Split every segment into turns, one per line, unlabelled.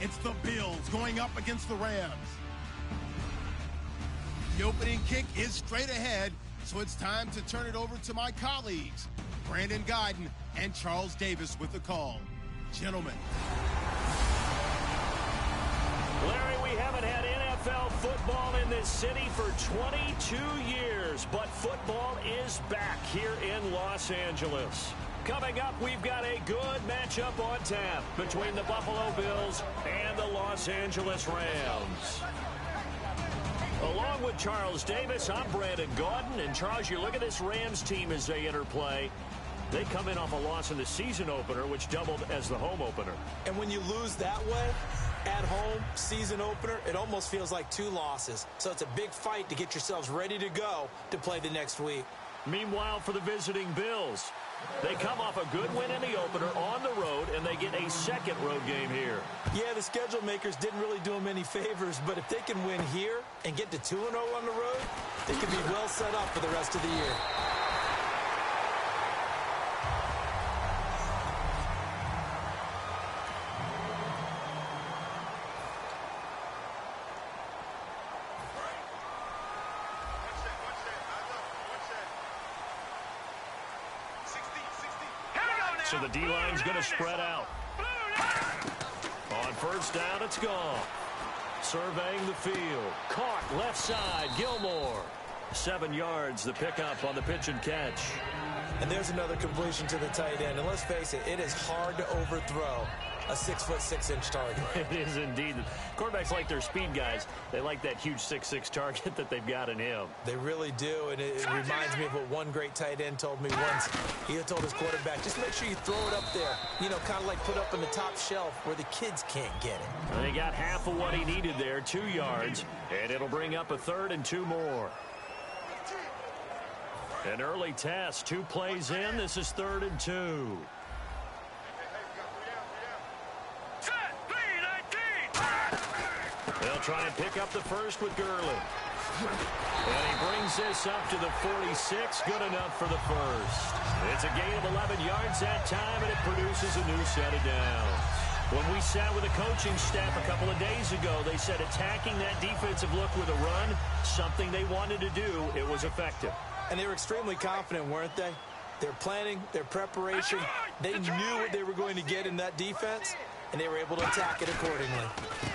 It's the Bills going up against the Rams. The opening kick is straight ahead, so it's time to turn it over to my colleagues, Brandon Guyton and Charles Davis with the call. Gentlemen.
Larry, we haven't had NFL football in this city for 22 years, but football is back here in Los Angeles. Coming up, we've got a good matchup on tap between the Buffalo Bills and the Los Angeles Rams. Along with Charles Davis, I'm Brandon Guyton. And Charles, you look at this Rams team as they interplay. They come in off a loss in the season opener, which doubled as the home opener.
And when you lose that way, at home, season opener, it almost feels like 2 losses. So it's a big fight to get yourselves ready to go to play the next week.
Meanwhile, for the visiting Bills, they come off a good win in the opener on the road, and they get a second road game here.
Yeah, the schedule makers didn't really do them any favors, but if they can win here and get to 2-0 on the road, they could be well set up for the rest of the year.
So the D-line's going to spread out. On first down, it's gone. Surveying the field. Caught left side, Gilmore. 7 yards, the pickup on the pitch and catch.
And there's another completion to the tight end. And let's face it, it is hard to overthrow a 6'6" target.
It is indeed. Quarterbacks like their speed guys. They like that huge 6'6" target that they've got in him.
They really do, and it reminds me of what one great tight end told me once. He had told his quarterback, just make sure you throw it up there. You know, kind of like put up on the top shelf where the kids can't get it.
They got half of what he needed there, 2 yards, and it'll bring up a 3rd and 2 more. An early test, 2 plays in. This is 3rd and 2. They'll try and pick up the first with Gurley. And he brings this up to the 46. Good enough for the first. It's a gain of 11 yards that time, and it produces a new set of downs. When we sat with the coaching staff a couple of days ago, they said attacking that defensive look with a run, something they wanted to do, it was effective.
And they were extremely confident, weren't they? Their planning, their preparation, they knew what they were going to get in that defense, and they were able to attack it accordingly.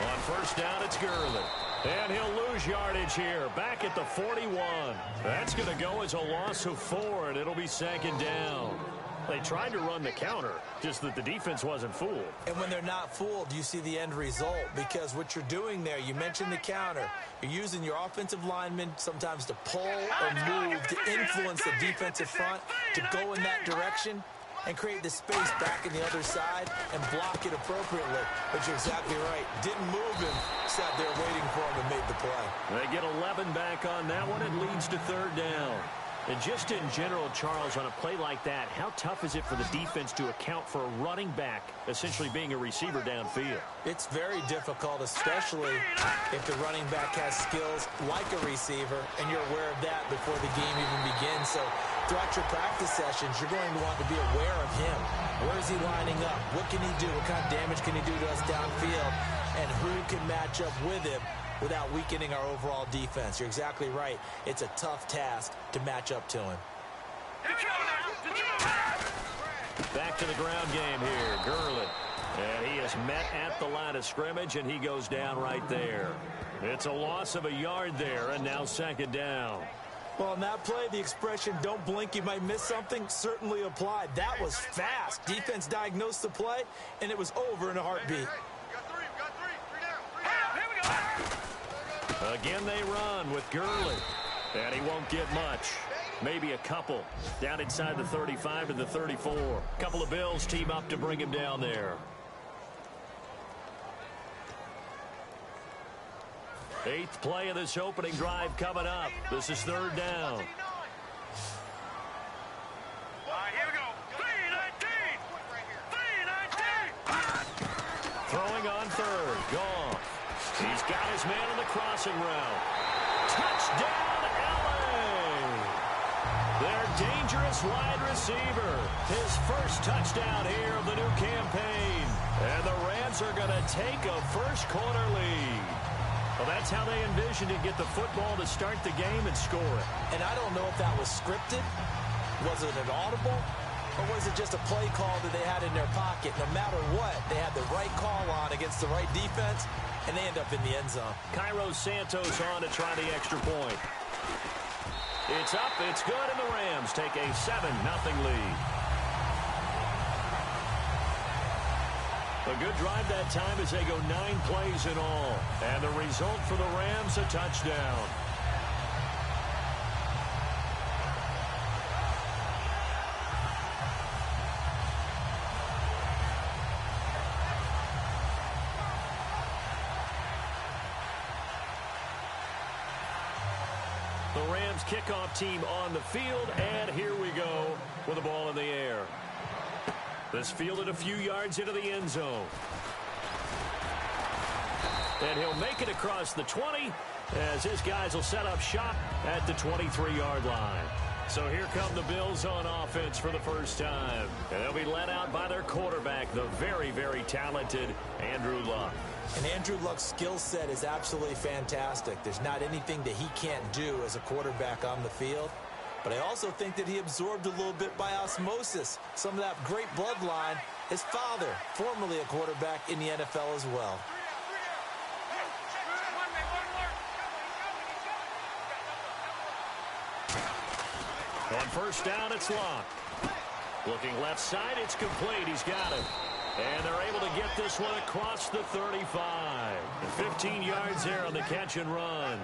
On first down, it's Gurley. And he'll lose yardage here, back at the 41. That's going to go as a loss of 4, and it'll be 2nd down. They tried to run the counter, just that the defense wasn't fooled.
And when they're not fooled, you see the end result, because what you're doing there, you mentioned the counter. You're using your offensive linemen sometimes to pull or move to influence the defensive front to go in that direction and create the space back in the other side and block it appropriately. But you're exactly right. Didn't move him, sat there waiting for him and made the play.
They get 11 back on that one. It leads to 3rd down. And just in general, Charles, on a play like that, how tough is it for the defense to account for a running back essentially being a receiver downfield?
It's very difficult, especially if the running back has skills like a receiver, and you're aware of that before the game even begins. So throughout your practice sessions, you're going to want to be aware of him. Where is he lining up? What can he do? What kind of damage can he do to us downfield? And who can match up with him without weakening our overall defense? You're exactly right. It's a tough task to match up to him.
Back to the ground game here, Gurley. And he is met at the line of scrimmage, and he goes down right there. It's a loss of a yard there, and now 2nd down.
Well, on that play, the expression, don't blink, you might miss something, certainly applied. That was fast. Defense diagnosed the play, and it was over in a heartbeat.
Again, they run with Gurley, and he won't get much. Maybe a couple. Down inside the 35 to the 34. A couple of Bills team up to bring him down there. 8th play of this opening drive coming up. This is 3rd down. Throwing on 3rd. Gone. He's got his man on the crossing route. Touchdown, LA! Their dangerous wide receiver. His first touchdown here of the new campaign. And the Rams are going to take a first-quarter lead. Well, that's how they envisioned it, get the football to start the game and score it.
And I don't know if that was scripted. Was it an audible? Or was it just a play call that they had in their pocket? No matter what, they had the right call on against the right defense, and they end up in the end zone.
Cairo Santos on to try the extra point. It's up, it's good, and the Rams take a 7-0 lead. A good drive that time as they go 9 plays in all. And the result for the Rams, a touchdown. The Rams kickoff team on the field, and here we go with the ball in the air. This fielded a few yards into the end zone. And he'll make it across the 20 as his guys will set up shop at the 23-yard line. So here come the Bills on offense for the first time. And they'll be led out by their quarterback, the very, very talented Andrew Luck.
And Andrew Luck's skill set is absolutely fantastic. There's not anything that he can't do as a quarterback on the field. But I also think that he absorbed a little bit by osmosis some of that great bloodline. His father, formerly a quarterback in the NFL as well.
On first down, it's Luck. Looking left side, it's complete. He's got it. And they're able to get this one across the 35. 15 yards there on the catch and run.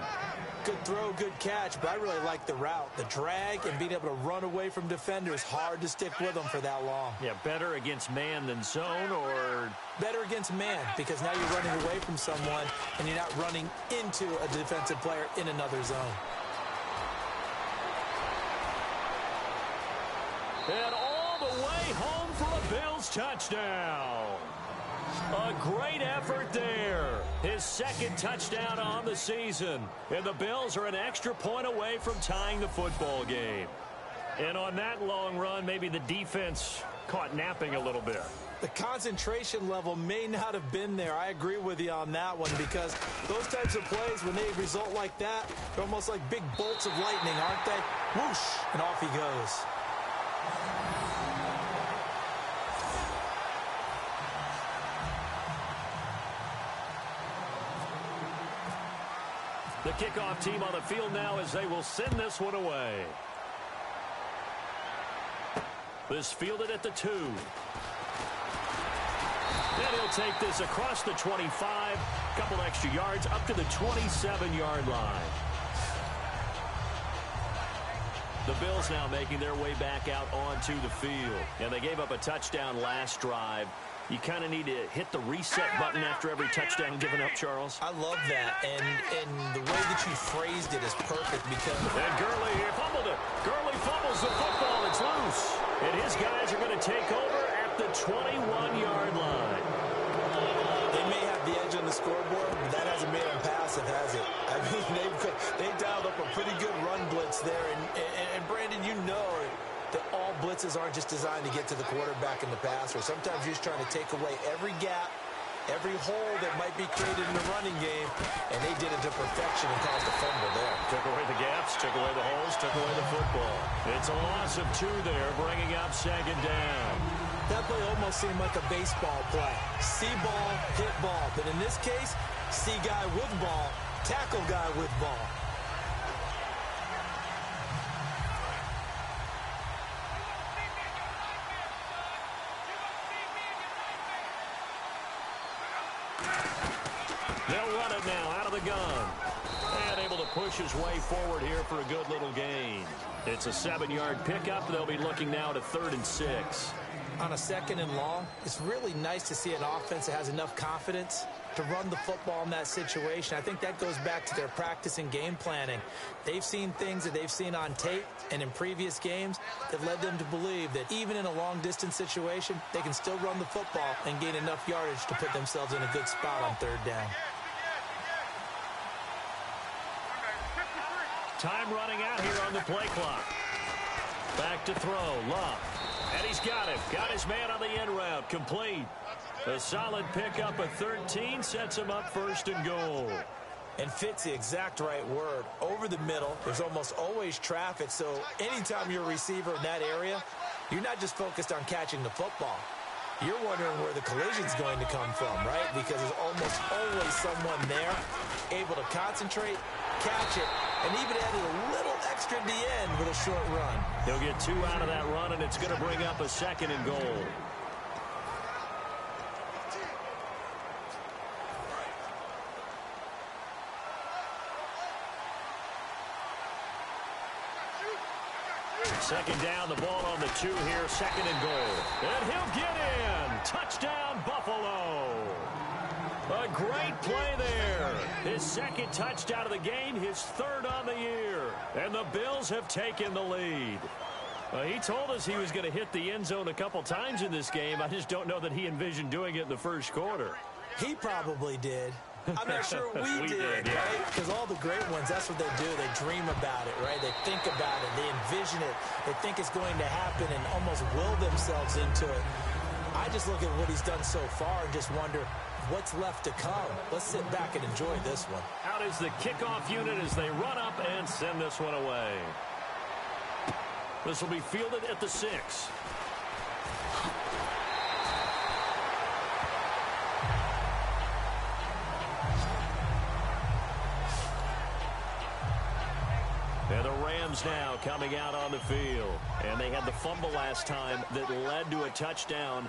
Good throw, good catch, but I really like the route. The drag and being able to run away from defenders, hard to stick with them for that long.
Yeah, better against man than zone, or?
Better against man, because now you're running away from someone and you're not running into a defensive player in another zone.
And all the way home for a Bills touchdown. A great effort there. His second touchdown on the season. And the Bills are an extra point away from tying the football game. And on that long run, maybe the defense caught napping a little bit.
The concentration level may not have been there. I agree with you on that one, because those types of plays, when they result like that, they're almost like big bolts of lightning, aren't they? Whoosh, and off he goes.
The kickoff team on the field now as they will send this one away. This fielded at the 2. Then he'll take this across the 25. Couple extra yards up to the 27-yard line. The Bills now making their way back out onto the field. And they gave up a touchdown last drive. You kind of need to hit the reset button after every touchdown given up, Charles.
I love that, and the way that you phrased it is perfect, because...
And Gurley fumbled it. Gurley fumbles the football. It's loose. And his guys are going to take over at the 21-yard line.
They may have the edge on the scoreboard, but that hasn't made them passive, has it? I mean, they dialed up a pretty good run blitz there, and Brandon, you know that all blitzes aren't just designed to get to the quarterback and the passer. Sometimes you're just trying to take away every gap, every hole that might be created in the running game, and they did it to perfection and caused a fumble there.
Took away the gaps, took away the holes, took away the football. It's a loss of 2 there, bringing up second down.
That play almost seemed like a baseball play. See ball, hit ball. But in this case, see guy with ball, tackle guy with ball.
They'll run it now out of the gun. And able to push his way forward here for a good little gain. It's a 7-yard pickup. They'll be looking now to 3rd and 6.
On a 2nd and long, it's really nice to see an offense that has enough confidence to run the football in that situation. I think that goes back to their practice and game planning. They've seen things that they've seen on tape and in previous games that led them to believe that even in a long-distance situation, they can still run the football and gain enough yardage to put themselves in a good spot on 3rd down.
Time running out here on the play clock. Back to throw. Love. And he's got it. Got his man on the end route. Complete. A solid pickup of 13 sets him up first and goal.
And fits the exact right word. Over the middle, there's almost always traffic, so anytime you're a receiver in that area, you're not just focused on catching the football. You're wondering where the collision's going to come from, right? Because there's almost always someone there able to concentrate, catch it, and even added a little extra at the end with a short run.
He'll get 2 out of that run, and it's going to bring up a second and goal. Second down, the ball on the 2 here, second and goal. And he'll get in. Touchdown, Buffalo. A great play there. His second touchdown of the game, his third on the year. And the Bills have taken the lead. He told us he was going to hit the end zone a couple times in this game. I just don't know that he envisioned doing it in the first quarter.
He probably did. I'm not sure we did, right? Because all the great ones, that's what they do. They dream about it, right? They think about it. They envision it. They think it's going to happen and almost will themselves into it. I just look at what he's done so far and just wonder what's left to come. Let's sit back and enjoy this one.
Out is the kickoff unit as they run up and send this one away. This will be fielded at the 6. And the Rams now coming out on the field. And they had the fumble last time that led to a touchdown.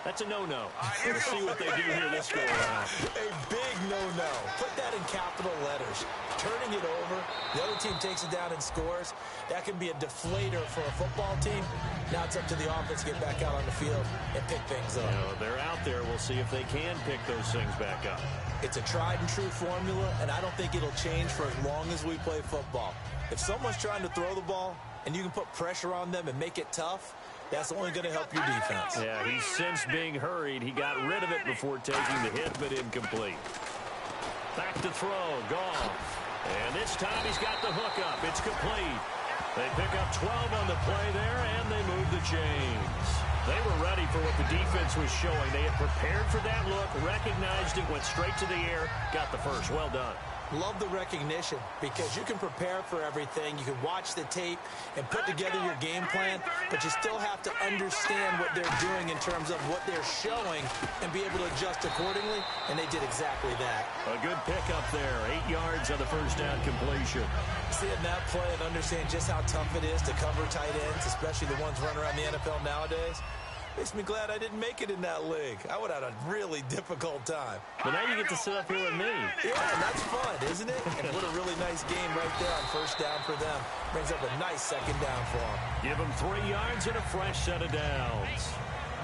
That's a no-no. We'll see what they do here this go around.
A big no-no. Put that in capital letters. Turning it over, the other team takes it down and scores. That can be a deflator for a football team. Now it's up to the offense to get back out on the field and pick things up.
You know, they're out there. We'll see if they can pick those things back up.
It's a tried-and-true formula, and I don't think it'll change for as long as we play football. If someone's trying to throw the ball and you can put pressure on them and make it tough, that's only going to help your defense.
Yeah, he's since being hurried. He got rid of it before taking the hit, but incomplete. Back to throw. Goff. And this time he's got the hook up. It's complete. They pick up 12 on the play there, and they move the chains. They were ready for what the defense was showing. They had prepared for that look, recognized it, went straight to the air, got the first. Well done.
Love the recognition because you can prepare for everything. You can watch the tape and put together your game plan, but you still have to understand what they're doing in terms of what they're showing and be able to adjust accordingly, and they did exactly that.
A good pickup there. 8 yards on the first down completion.
Seeing that play and understand just how tough it is to cover tight ends, especially the ones running around the NFL nowadays, makes me glad I didn't make it in that league. I would have had a really difficult time.
But now you get to sit up here with me.
Yeah, and that's fun, isn't it? And what a really nice game right there on first down for them. Brings up a nice second down for them.
Give them 3 yards and a fresh set of downs.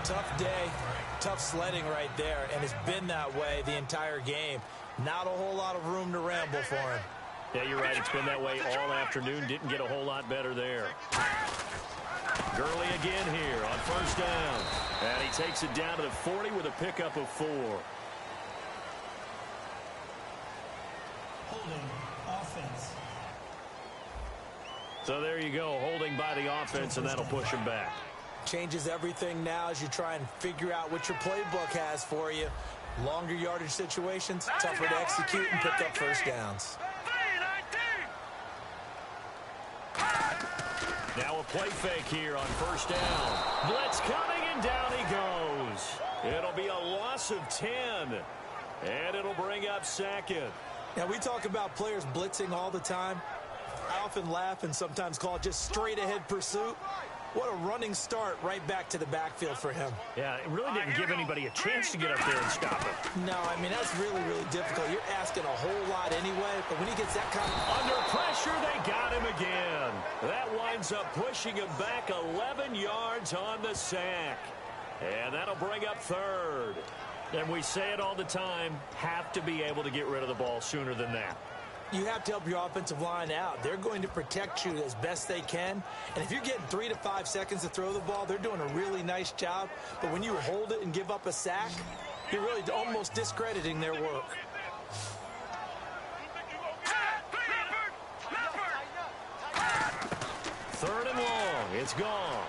Tough day, tough sledding right there, and it's been that way the entire game. Not a whole lot of room to ramble for him.
Yeah, you're right. It's been that way all afternoon. Didn't get a whole lot better there. Gurley again here on first down. And he takes it down to the 40 with a pickup of 4.
Holding offense.
So there you go, holding by the offense, and that'll push him back.
Changes everything now as you try and figure out what your playbook has for you. Longer yardage situations, tougher to execute and pick up first downs.
Now a play fake here on first down. Blitz coming, and down he goes. It'll be a loss of 10, and it'll bring up second.
Now, we talk about players blitzing all the time. I often laugh and sometimes call it just straight-ahead pursuit. What a running start right back to the backfield for him.
Yeah, it really didn't give anybody a chance to get up there and stop it.
No, I mean, that's really, really difficult. You're asking a whole lot anyway, but when he gets that kind of...
Under pressure, they got him again. That winds up pushing him back 11 yards on the sack. And that'll bring up third. And we say it all the time, have to be able to get rid of the ball sooner than that.
You have to help your offensive line out. They're going to protect you as best they can. And if you're getting 3 to 5 seconds to throw the ball, they're doing a really nice job. But when you hold it and give up a sack, you're really almost discrediting their work.
Third and long. It's gone.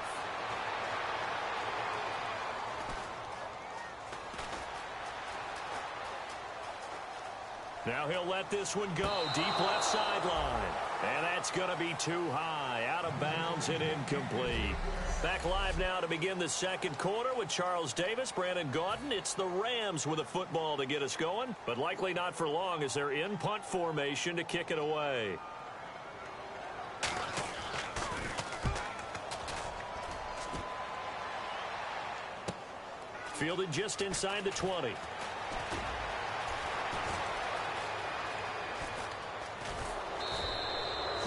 Now he'll let this one go. Deep left sideline. And that's going to be too high. Out of bounds and incomplete. Back live now to begin the second quarter with Charles Davis, Brandon Gaudin. It's the Rams with a football to get us going, but likely not for long as they're in punt formation to kick it away. Fielded just inside the 20.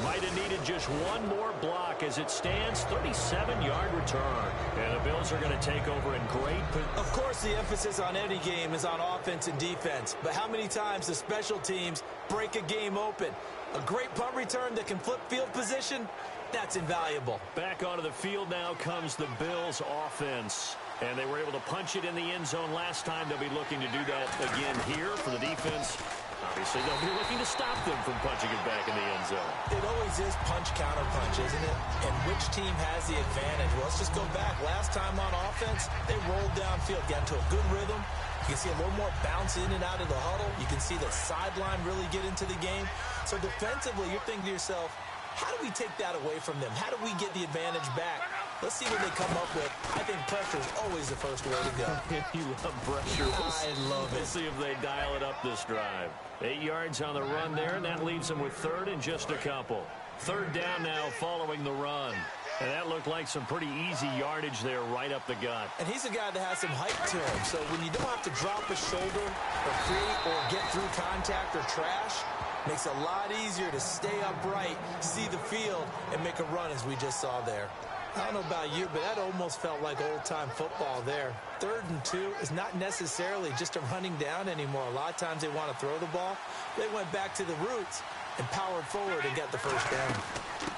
Might have needed just one more block as it stands. 37-yard return. And the Bills are going to take over in great position.
Of course, the emphasis on any game is on offense and defense. But how many times the special teams break a game open? A great punt return that can flip field position, that's invaluable.
Back onto the field now comes the Bills offense. And they were able to punch it in the end zone last time. They'll be looking to do that again here for the defense. Obviously, they'll be looking to stop them from punching it back in the end zone.
It always is punch-counter-punch, isn't it? And which team has the advantage? Well, let's just go back. Last time on offense, they rolled downfield, got into a good rhythm. You can see a little more bounce in and out of the huddle. You can see the sideline really get into the game. So defensively, you're thinking to yourself, how do we take that away from them? How do we get the advantage back? Let's see what they come up with. I think pressure is always the first way to go.
You love pressure.
I love it.
We'll see if they dial it up this drive. 8 yards on the run there, and that leaves them with third and just a couple. Third down now following the run. And that looked like some pretty easy yardage there right up the gut.
And he's a guy that has some height to him. So when you don't have to drop a shoulder or create or get through contact or trash, makes it a lot easier to stay upright, see the field, and make a run as we just saw there. I don't know about you, but that almost felt like old-time football there. 3rd and 2 is not necessarily just a running down anymore. A lot of times they want to throw the ball. They went back to the roots and powered forward and got the first down.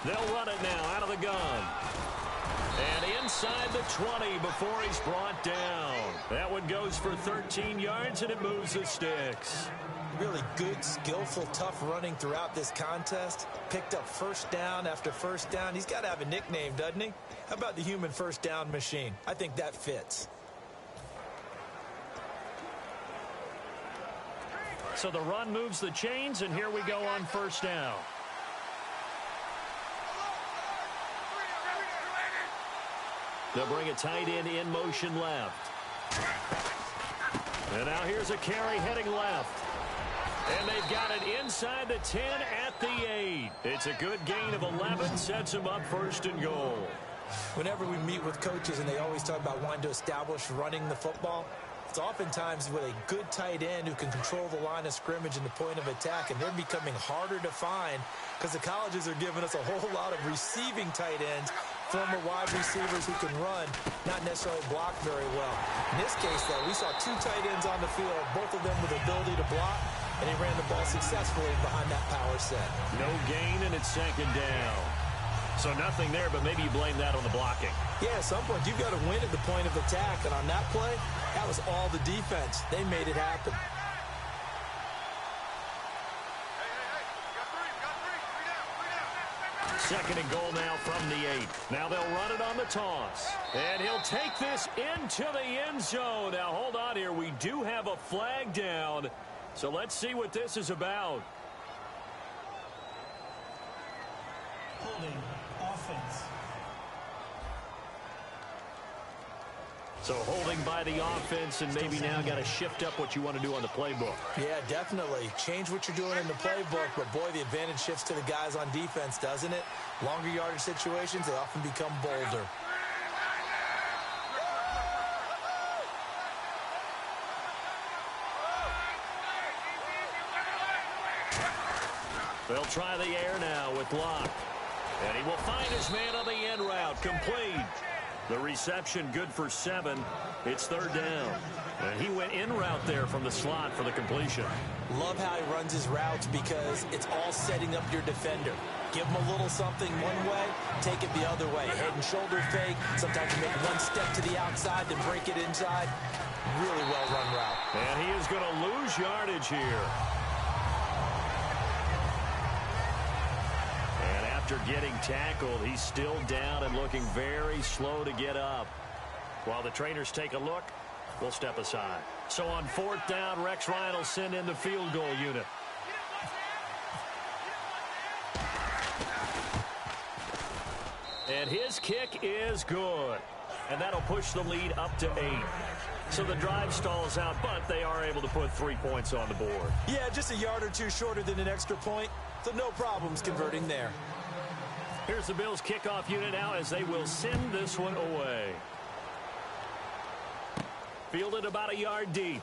They'll run it now out of the gun. And inside the 20 before he's brought down. That one goes for 13 yards, and it moves the sticks.
Really good, skillful, tough running throughout this contest. Picked up first down after first down. He's got to have a nickname, doesn't he? How about the human first down machine? I think that fits.
So the run moves the chains, and here we go on first down. They'll bring a tight end in motion left. And now here's a carry heading left. And they've got it inside the 10 at the 8. It's a good gain of 11, sets them up first and goal.
Whenever we meet with coaches and they always talk about wanting to establish running the football, it's oftentimes with a good tight end who can control the line of scrimmage and the point of attack, and they're becoming harder to find because the colleges are giving us a whole lot of receiving tight ends, former wide receivers who can run, not necessarily block very well. In this case, though, we saw 2 tight ends on the field, both of them with the ability to block, and he ran the ball successfully behind that power set.
No gain, and it's second down. So nothing there, but maybe you blame that on the blocking.
Yeah, at some point, you've got to win at the point of attack, and on that play, that was all the defense. They made it happen.
Second and goal now from the 8. Now they'll run it on the toss. And he'll take this into the end zone. Now, hold on here. We do have a flag down. So let's see what this is about.
Holding offense.
So holding by the offense, and maybe now got to shift up what you want to do on the playbook.
Yeah, definitely. Change what you're doing in the playbook, but boy, the advantage shifts to the guys on defense, doesn't it? Longer yardage situations, they often become bolder.
They'll try the air now with Locke. And he will find his man on the end route. Complete. The reception good for 7. It's third down. And he went in route there from the slot for the completion.
Love how he runs his routes because it's all setting up your defender. Give him a little something one way, take it the other way. Head and shoulder fake. Sometimes you make one step to the outside, then break it inside. Really well-run route.
And he is going to lose yardage here. after getting tackled. He's still down and looking very slow to get up. While the trainers take a look, we'll step aside. So on 4th down, Rex Ryan will send in the field goal unit. And his kick is good. And that'll push the lead up to 8. So the drive stalls out, but they are able to put 3 points on the board.
Yeah, just a yard or two shorter than an extra point, so no problems converting there.
Here's the Bills kickoff unit now as they will send this one away. Fielded about a yard deep.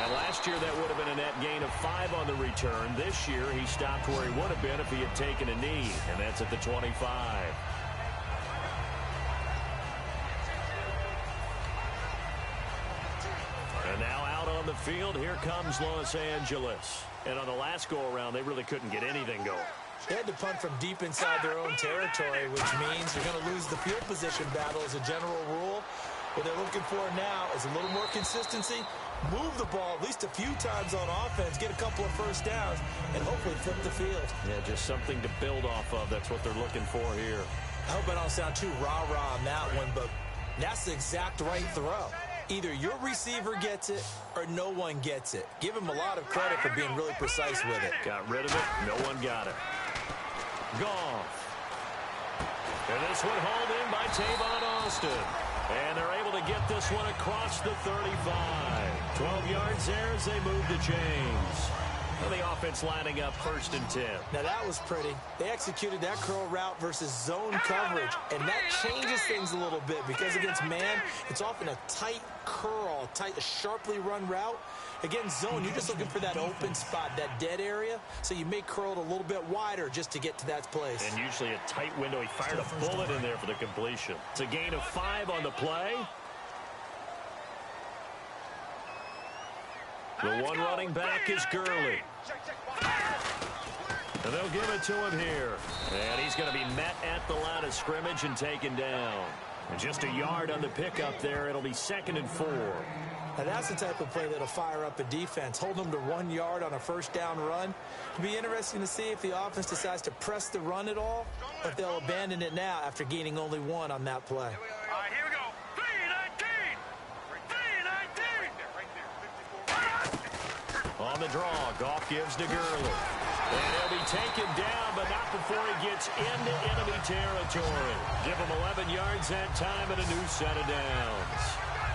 And last year that would have been a net gain of 5 on the return. This year he stopped where he would have been if he had taken a knee, and that's at the 25. And now out on the field, here comes Los Angeles. And on the last go-around, they really couldn't get anything going.
They had to punt from deep inside their own territory, which means you're going to lose the field position battle as a general rule. What they're looking for now is a little more consistency, move the ball at least a few times on offense, get a couple of first downs, and hopefully flip the field.
Yeah, just something to build off of. That's what they're looking for here.
I hope I don't sound too rah-rah on that one, but that's the exact right throw. Either your receiver gets it or no one gets it. Give him a lot of credit for being really precise with it.
Got rid of it. No one got it. Goff. And this one hauled in by Tavon Austin. And they're able to get this one across the 35. 12 yards there as they move the chains. And the offense lining up 1st and 10.
Now that was pretty. They executed that curl route versus zone coverage, and that changes things a little bit because against man, it's often a tight curl, tight, sharply run route. Against zone, you're just looking for that open spot, that dead area, so you may curl it a little bit wider just to get to that place.
And usually a tight window. He fired a bullet in there for the completion. It's a gain of 5 on the play. The one running back is Gurley. And they'll give it to him here. And he's going to be met at the line of scrimmage and taken down. And just a yard on the pickup there. It'll be 2nd and 4.
Now that's the type of play that'll fire up a defense. Hold them to 1 yard on a first down run. It'll be interesting to see if the offense decides to press the run at all, or if they'll abandon it now after gaining only 1 on that play.
All right, here we go. 3-19. 3-19.
On the draw, Goff gives to Gurley. And he'll be taken down, but not before he gets into enemy territory. Give him 11 yards that time and a new set of downs.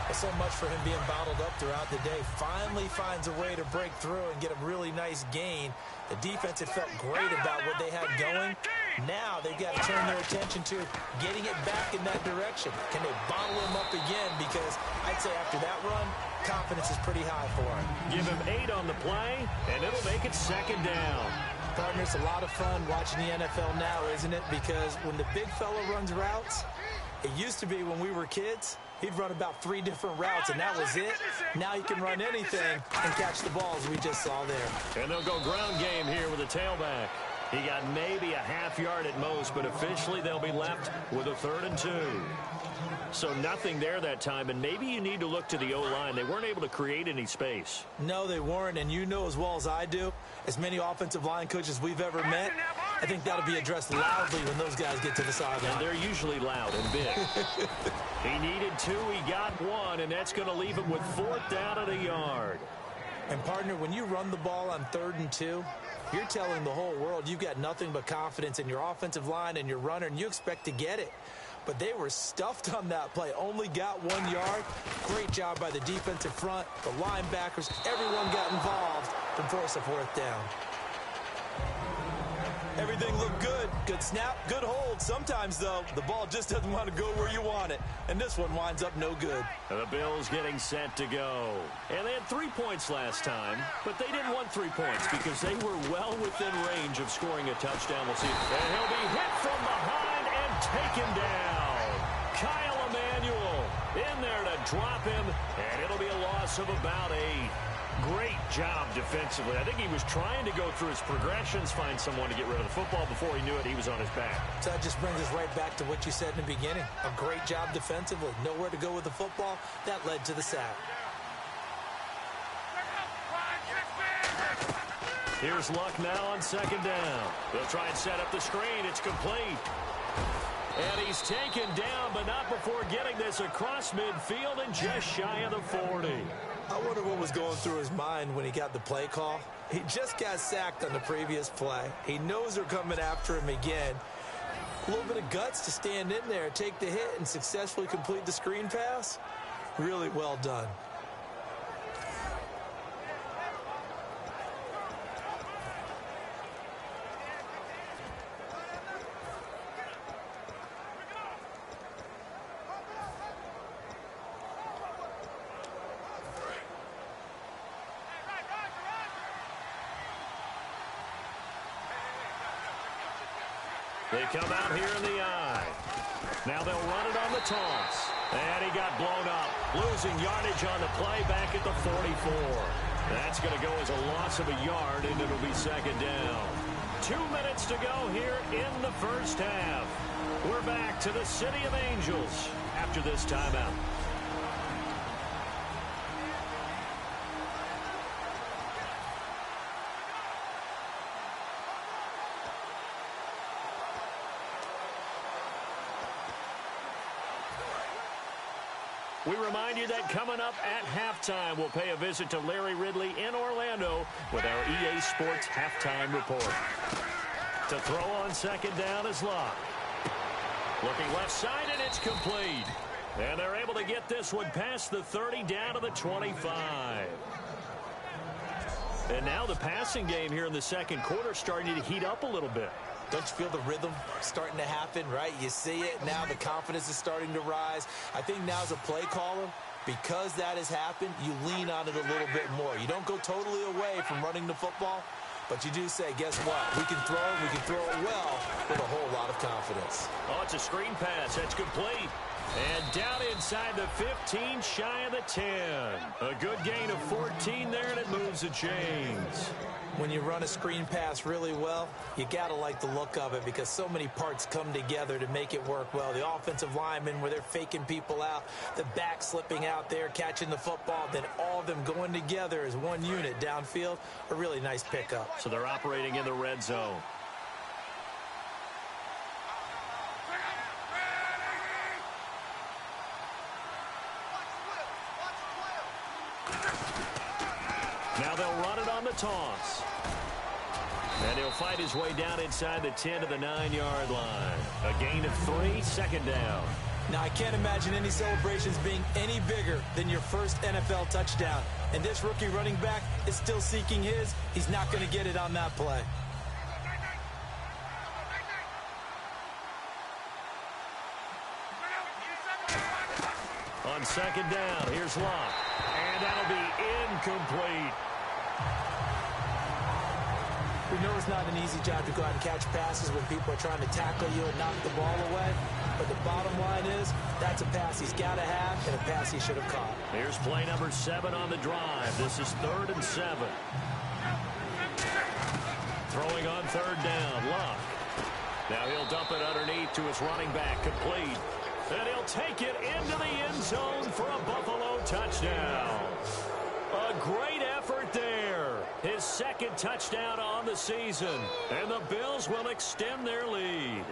So much for him being bottled up throughout the day. Finally finds a way to break through and get a really nice gain. The defense had felt great about what they had going. Now they've got to turn their attention to getting it back in that direction. Can they bottle him up again? Because I'd say after that run, confidence is pretty high for him.
Give him 8 on the play, and it'll make it 2nd down.
Partner, it's a lot of fun watching the NFL now, isn't it? Because when the big fella runs routes, it used to be when we were kids, he'd run about 3 different routes, and that was it. Now he can run anything and catch the balls we just saw there.
And they'll go ground game here with a tailback. He got maybe a half yard at most, but officially they'll be left with a 3rd and 2. So nothing there that time, and maybe you need to look to the O-line. They weren't able to create any space.
No, they weren't, and you know as well as I do, as many offensive line coaches we've ever met, I think that'll be addressed loudly when those guys get to the sideline.
And they're usually loud and big. He needed 2, he got 1, and that's going to leave him with 4th down and a yard.
And, partner, when you run the ball on 3rd and 2, you're telling the whole world you've got nothing but confidence in your offensive line and your runner, and you expect to get it. But they were stuffed on that play, only got 1 yard. Great job by the defensive front, the linebackers, everyone got involved to force a 4th down. Everything looked good. Good snap, good hold. Sometimes, though, the ball just doesn't want to go where you want it. And this one winds up no good.
The Bills getting set to go. And they had 3 points last time, but they didn't want 3 points because they were well within range of scoring a touchdown. We'll see. And he'll be hit from behind and taken down. Kyle Emanuel in there to drop him, and it'll be a loss of about 8. Great job defensively. I think he was trying to go through his progressions, find someone to get rid of the football. Before he knew it, he was on his back.
So that just brings us right back to what you said in the beginning. A great job defensively. Nowhere to go with the football. That led to the sack.
Here's Luck now on second down. They'll try and set up the screen. It's complete. And he's taken down, but not before getting this across midfield and just shy of the 40.
I wonder what was going through his mind when he got the play call. He just got sacked on the previous play. He knows they're coming after him again. A little bit of guts to stand in there, take the hit, and successfully complete the screen pass. Really well done.
They come out here in the eye. Now they'll run it on the toss. And he got blown up. Losing yardage on the play back at the 44. That's going to go as a loss of a yard, and it'll be second down. 2 minutes to go here in the first half. We're back to the City of Angels after this timeout. We remind you that coming up at halftime, we'll pay a visit to Larry Ridley in Orlando with our EA Sports Halftime Report. To throw on second down is Luck. Looking left side, and it's complete. And they're able to get this one past the 30 down to the 25. And now the passing game here in the second quarter starting to heat up a little bit.
Don't you feel the rhythm starting to happen, right? You see it. Now the confidence is starting to rise. I think now as a play caller, because that has happened, you lean on it a little bit more. You don't go totally away from running the football, but you do say, guess what? We can throw it well with a whole lot of confidence.
Oh, it's a screen pass. That's complete. And down inside the 15, shy of the 10. A good gain of 14 there, and it moves the chains.
When you run a screen pass really well, you got to like the look of it because so many parts come together to make it work well. The offensive linemen, where they're faking people out, the back slipping out there, catching the football, then all of them going together as one unit downfield. A really nice pickup.
So they're operating in the red zone. Now they'll run it on the toss. And he'll fight his way down inside the 10 to the 9-yard line. A gain of 3, second down.
Now, I can't imagine any celebrations being any bigger than your first NFL touchdown. And this rookie running back is still seeking his. He's not going to get it on that play.
On second down, here's Luck. And that'll be incomplete.
We know it's not an easy job to go out and catch passes when people are trying to tackle you and knock the ball away. But the bottom line is, that's a pass he's got to have and a pass he should have caught.
Here's play number 7 on the drive. This is 3rd and 7. Throwing on 3rd down, Luck. Now he'll dump it underneath to his running back, complete. And he'll take it into the end zone for a Buffalo touchdown. A great effort there. His second touchdown on the season. And the Bills will extend their lead.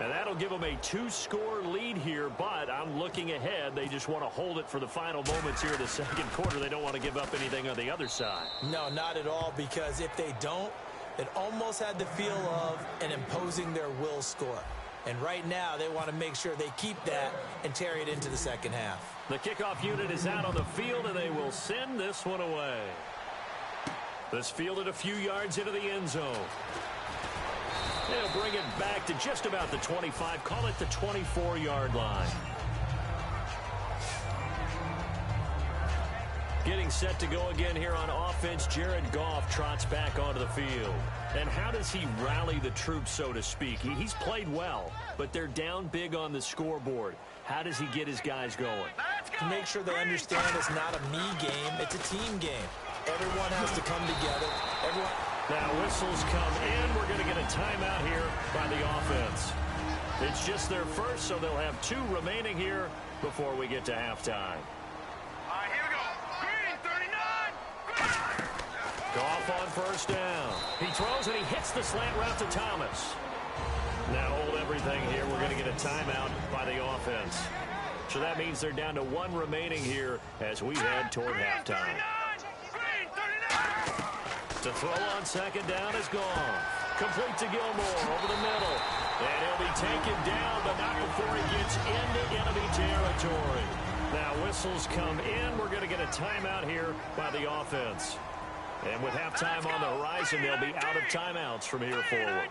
And that'll give them a 2-score lead here, but I'm looking ahead. They just want to hold it for the final moments here in the second quarter. They don't want to give up anything on the other side.
No, not at all, because if they don't, it almost had the feel of an imposing their will score. And right now, they want to make sure they keep that and carry it into the second half.
The kickoff unit is out on the field, and they will send this one away. This fielded a few yards into the end zone. They'll bring it back to just about the 25. Call it the 24-yard line. Getting set to go again here on offense, Jared Goff trots back onto the field. And how does he rally the troops, so to speak? He's played well, but they're down big on the scoreboard. How does he get his guys going?
To make sure they understand it's not a me game, it's a team game. Everyone has to come together.
Now whistles come in. We're going to get a timeout here by the offense. It's just their first, so they'll have 2 remaining here before we get to halftime.
All right, here we go. Green, 39.
Goff on first down. He throws and he hits the slant route to Thomas. Now hold everything here. We're going to get a timeout by the offense. So that means they're down to one remaining here as we head toward halftime. To throw on second down is gone. Complete to Gilmore over the middle. And he'll be taken down, but not before he gets into enemy territory. Now whistles come in. We're going to get a timeout here by the offense. And with halftime on the horizon, they'll be out of timeouts from here forward.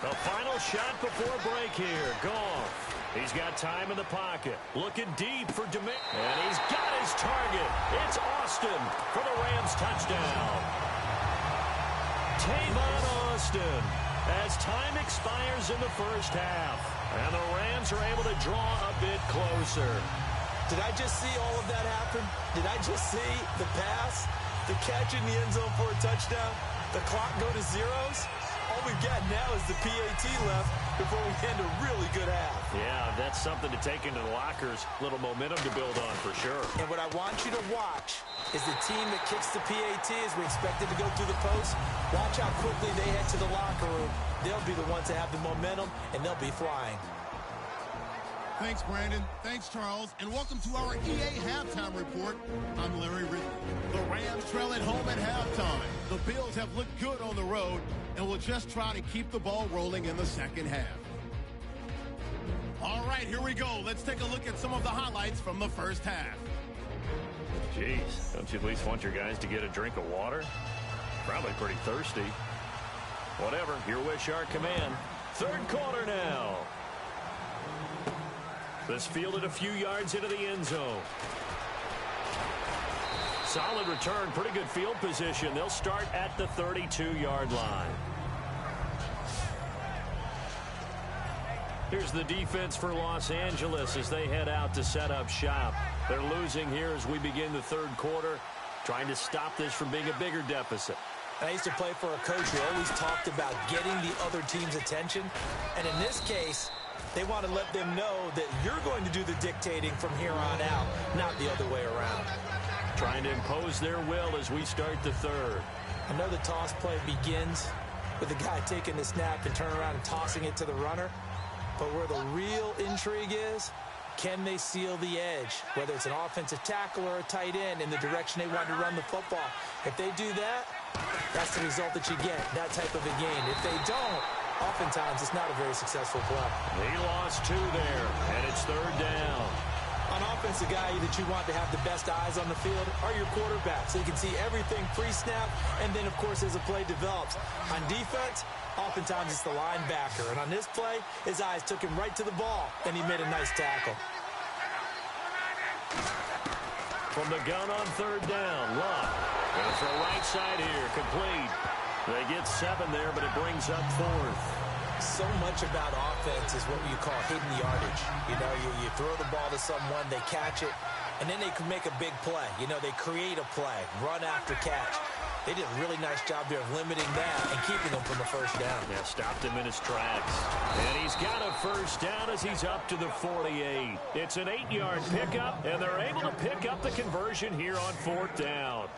The final shot before break here. Goff. He's got time in the pocket. Looking deep for Dominguez. And he's got his target. It's Austin for the Rams touchdown. Tavon Austin as time expires in the first half. And the Rams are able to draw a bit closer.
Did I just see all of that happen? Did I just see the pass, the catch in the end zone for a touchdown, the clock go to zeros? All we've got now is the PAT left before we end a really good half.
Yeah, that's something to take into the lockers. Little momentum to build on for sure.
And what I want you to watch is the team that kicks the PAT as we expect it to go through the post. Watch how quickly they head to the locker room. They'll be the ones that have the momentum, and they'll be flying.
Thanks, Brandon. Thanks, Charles. And welcome to our EA Halftime Report. I'm Larry Ridley. The Rams trail at home at halftime. The Bills have looked good on the road and will just try to keep the ball rolling in the second half. All right, here we go. Let's take a look at some of the highlights from the first half.
Jeez, don't you at least want your guys to get a drink of water? Probably pretty thirsty. Whatever, your wish, our command. Third quarter now. This fielded a few yards into the end zone. Solid return, pretty good field position. They'll start at the 32-yard line. Here's the defense for Los Angeles as they head out to set up shop. They're losing here as we begin the third quarter, trying to stop this from being a bigger deficit.
I used to play for a coach who always talked about getting the other team's attention. And in this case, they want to let them know that you're going to do the dictating from here on out, not the other way around.
Trying to impose their will as we start the third.
I know the toss play begins with the guy taking the snap and turning around and tossing it to the runner. But where the real intrigue is, can they seal the edge? Whether it's an offensive tackle or a tight end in the direction they want to run the football. If they do that, that's the result that you get, that type of a game. If they don't, oftentimes it's not a very successful play.
He lost two there, and it's third down.
On offense, the guy that you want to have the best eyes on the field are your quarterbacks, so you can see everything pre-snap, and then, of course, as the play develops. On defense, oftentimes it's the linebacker, and on this play, his eyes took him right to the ball, and he made a nice tackle.
From the gun on third down, Luck. Gonna throw right side here, complete. They get 7 there, but it brings up fourth.
So much about offense is what you call hidden yardage. You know, you throw the ball to someone, they catch it, and then they can make a big play. You know, they create a play, run after catch. They did a really nice job there of limiting that and keeping them from a first down.
Yeah, stopped him in his tracks. And he's got a first down as he's up to the 48. It's an 8-yard pickup, and they're able to pick up the conversion here on fourth down.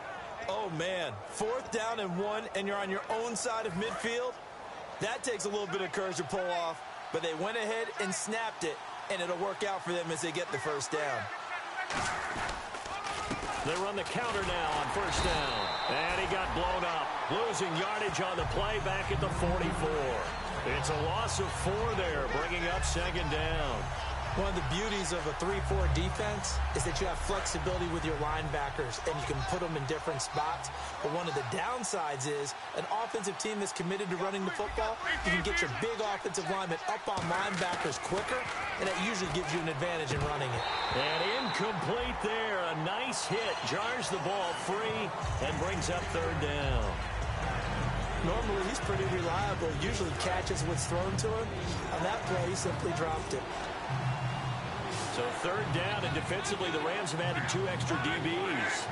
Oh, man, fourth down and 1, and you're on your own side of midfield? That takes a little bit of courage to pull off, but they went ahead and snapped it, and it'll work out for them as they get the first down.
They run the counter now on first down, and he got blown up, losing yardage on the play back at the 44. It's a loss of 4 there, bringing up second down.
One of the beauties of a 3-4 defense is that you have flexibility with your linebackers, and you can put them in different spots. But one of the downsides is an offensive team that's committed to running the football, you can get your big offensive linemen up on linebackers quicker, and that usually gives you an advantage in running it.
And incomplete there. A nice hit. Jars the ball free and brings up third down.
Normally, he's pretty reliable. Usually catches what's thrown to him. On that play, he simply dropped it.
So third down, and defensively, the Rams have added 2 extra DBs.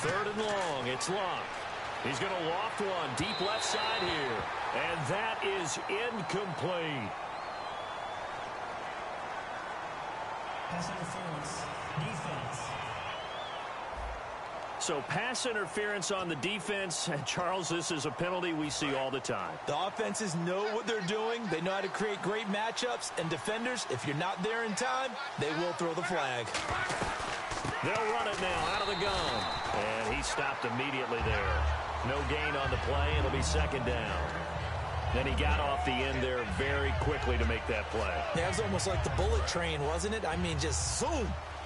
Third and long, it's Luck. He's going to loft one deep left side here, and that is incomplete.
Pass interference. Defense.
So pass interference on the defense. And Charles, this is a penalty we see all the time.
The offenses know what they're doing. They know how to create great matchups. And defenders, if you're not there in time, they will throw the flag.
They'll run it now out of the gun. And he stopped immediately there. No gain on the play. It'll be second down. Then he got off the end there very quickly to make that play.
That was almost like the bullet train, wasn't it? I mean, just zoom.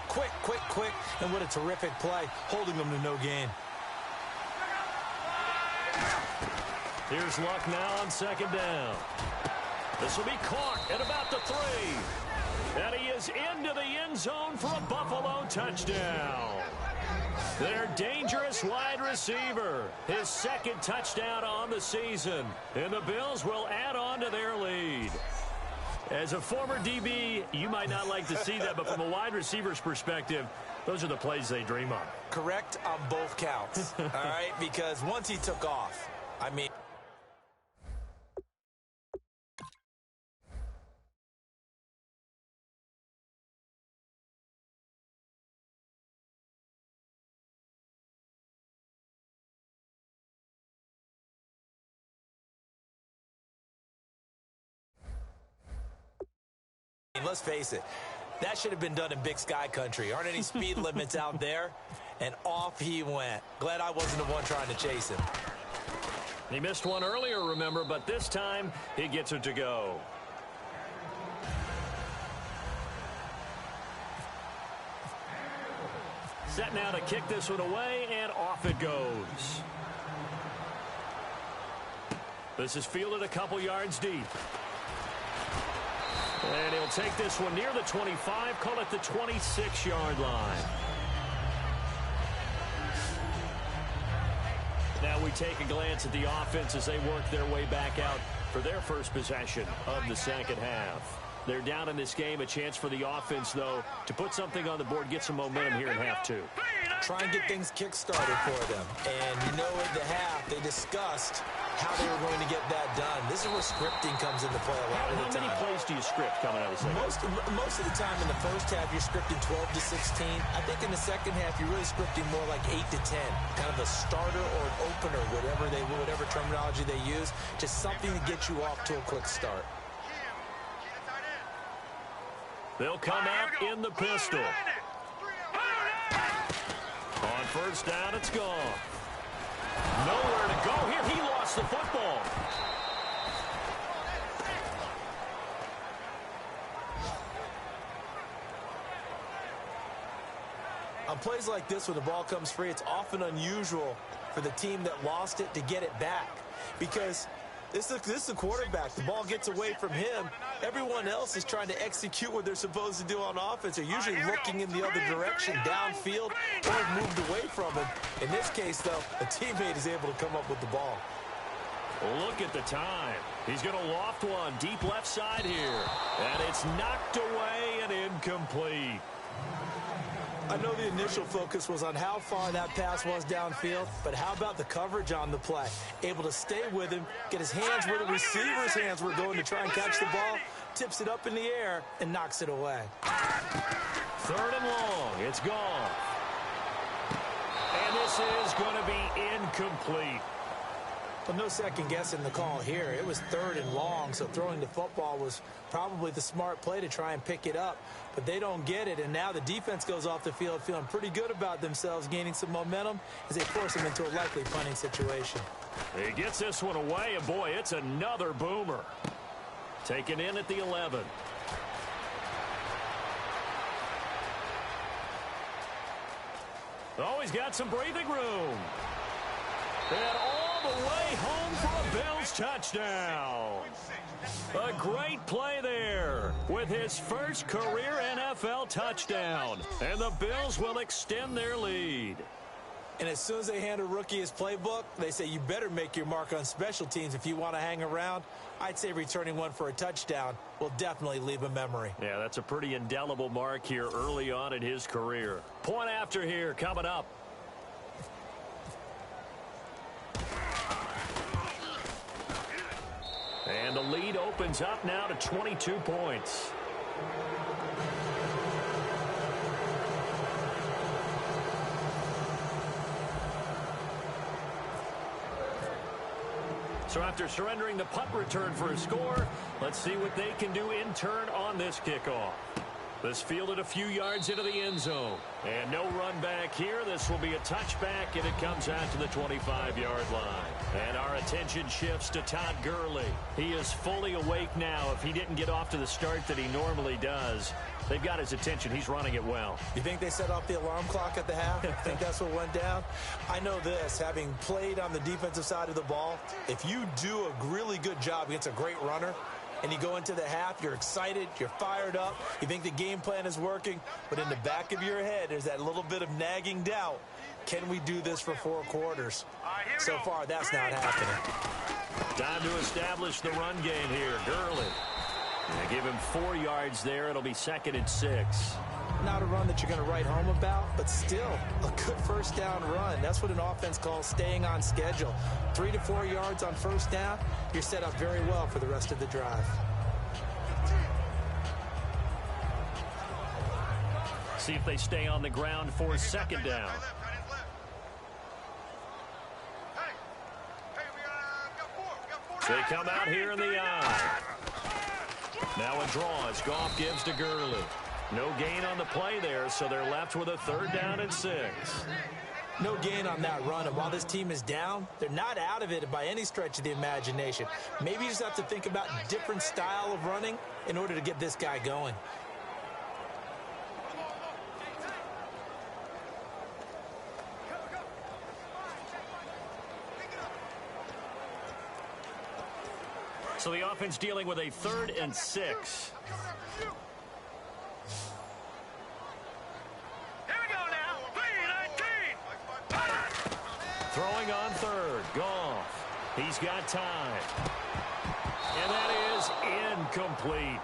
Quick, quick, quick. And what a terrific play, holding them to no gain.
Here's Luck now on second down. This will be caught at about the 3. And he is into the end zone for a Buffalo touchdown. Their dangerous wide receiver, his second touchdown on the season. And the Bills will add on to their lead. As a former DB, you might not like to see that, but from a wide receiver's perspective, those are the plays they dream of.
Correct on both counts, all right? Because once he took off, I mean... Let's face it, that should have been done in Big Sky Country. Aren't any speed limits out there? And off he went. Glad I wasn't the one trying to chase him.
He missed one earlier, remember, but this time he gets it to go. Set now to kick this one away, and off it goes. This is fielded a couple yards deep. And he'll take this one near the 25, call it the 26-yard line. Now we take a glance at the offense as they work their way back out for their first possession of the second half. They're down in this game. A chance for the offense, though, to put something on the board, get some momentum here in half 2.
Try and get things kick-started for them. And you know at the half, they discussed how they were going to get that done. This is where scripting comes into play a lot of the time.
How many plays do you script coming out of the second half?
Most of the time in the first half, you're scripting 12 to 16. I think in the second half, you're really scripting more like 8 to 10. Kind of a starter or an opener, whatever terminology they use. Just something to get you off to a quick start.
They'll come out in the pistol. On first down, it's gone. Nowhere to go here. He lost the football.
On plays like this, when the ball comes free, it's often unusual for the team that lost it to get it back. Because this is the quarterback. The ball gets away from him. Everyone else is trying to execute what they're supposed to do on offense. They're usually looking in the other direction, downfield, or have moved away from him. In this case, though, a teammate is able to come up with the ball.
Look at the time. He's going to loft one deep left side here. And it's knocked away and incomplete.
I know the initial focus was on how far that pass was downfield, but how about the coverage on the play? Able to stay with him, get his hands where the receiver's hands were going to try and catch the ball, tips it up in the air, and knocks it away.
3rd and long. It's gone. And this is going to be incomplete.
Well, no second guessing the call here. It was 3rd and long, so throwing the football was probably the smart play to try and pick it up. But they don't get it, and now the defense goes off the field feeling pretty good about themselves, gaining some momentum as they force them into a likely punting situation.
He gets this one away, and boy, it's another boomer. Taken in at the 11. Oh, he's got some breathing room. And all the way home for a Bills touchdown. A great play there with his first career NFL touchdown. And the Bills will extend their lead.
And as soon as they hand a rookie his playbook, they say you better make your mark on special teams if you want to hang around. I'd say returning one for a touchdown will definitely leave a memory.
Yeah, that's a pretty indelible mark here early on in his career. Point after here coming up. And the lead opens up now to 22 points. So after surrendering the punt return for a score, let's see what they can do in turn on this kickoff. This fielded a few yards into the end zone. And no run back here. This will be a touchback, and it comes out to the 25-yard line. And our attention shifts to Todd Gurley. He is fully awake now. If he didn't get off to the start that he normally does, they've got his attention. He's running it well.
You think they set off the alarm clock at the half? I think that's what went down. I know this, having played on the defensive side of the ball, if you do a really good job against a great runner, and you go into the half, you're excited, you're fired up, you think the game plan is working, but in the back of your head, there's that little bit of nagging doubt. Can we do this for 4 quarters? So far, that's not happening.
Time to establish the run game here. Gurley. They give him 4 yards there. It'll be 2nd and 6.
Not a run that you're going to write home about, but still a good first down run. That's what an offense calls staying on schedule. 3 to 4 yards on first down, you're set up very well for the rest of the drive.
See if they stay on the ground for 2nd down. They come out here in the eye. Now a draw as Goff gives to Gurley. No gain on the play there, so they're left with a 3rd down and 6.
No gain on that run, and while this team is down, they're not out of it by any stretch of the imagination. Maybe you just have to think about a different style of running in order to get this guy going.
So the offense dealing with a 3rd and 6. Throwing on 3rd. Goff. He's got time. And that is incomplete.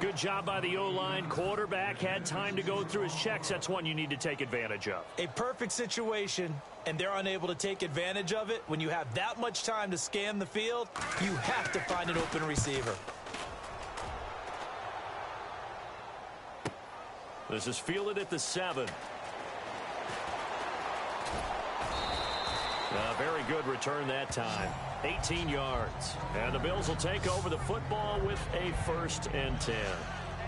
Good job by the O-line. Quarterback had time to go through his checks. That's one you need to take advantage of.
A perfect situation, and they're unable to take advantage of it. When you have that much time to scan the field, you have to find an open receiver.
This is fielded at the 7. A very good return that time. 18 yards. And the Bills will take over the football with a 1st and 10.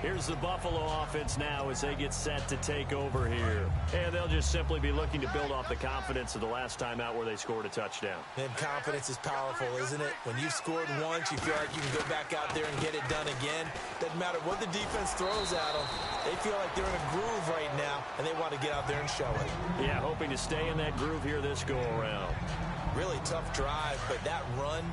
Here's the Buffalo offense now as they get set to take over here. And they'll just simply be looking to build off the confidence of the last time out where they scored a touchdown.
And confidence is powerful, isn't it? When you've scored once, you feel like you can go back out there and get it done again. Doesn't matter what the defense throws at them. They feel like they're in a groove right now, and they want to get out there and show it.
Yeah, hoping to stay in that groove here this go-around.
Really tough drive, but that run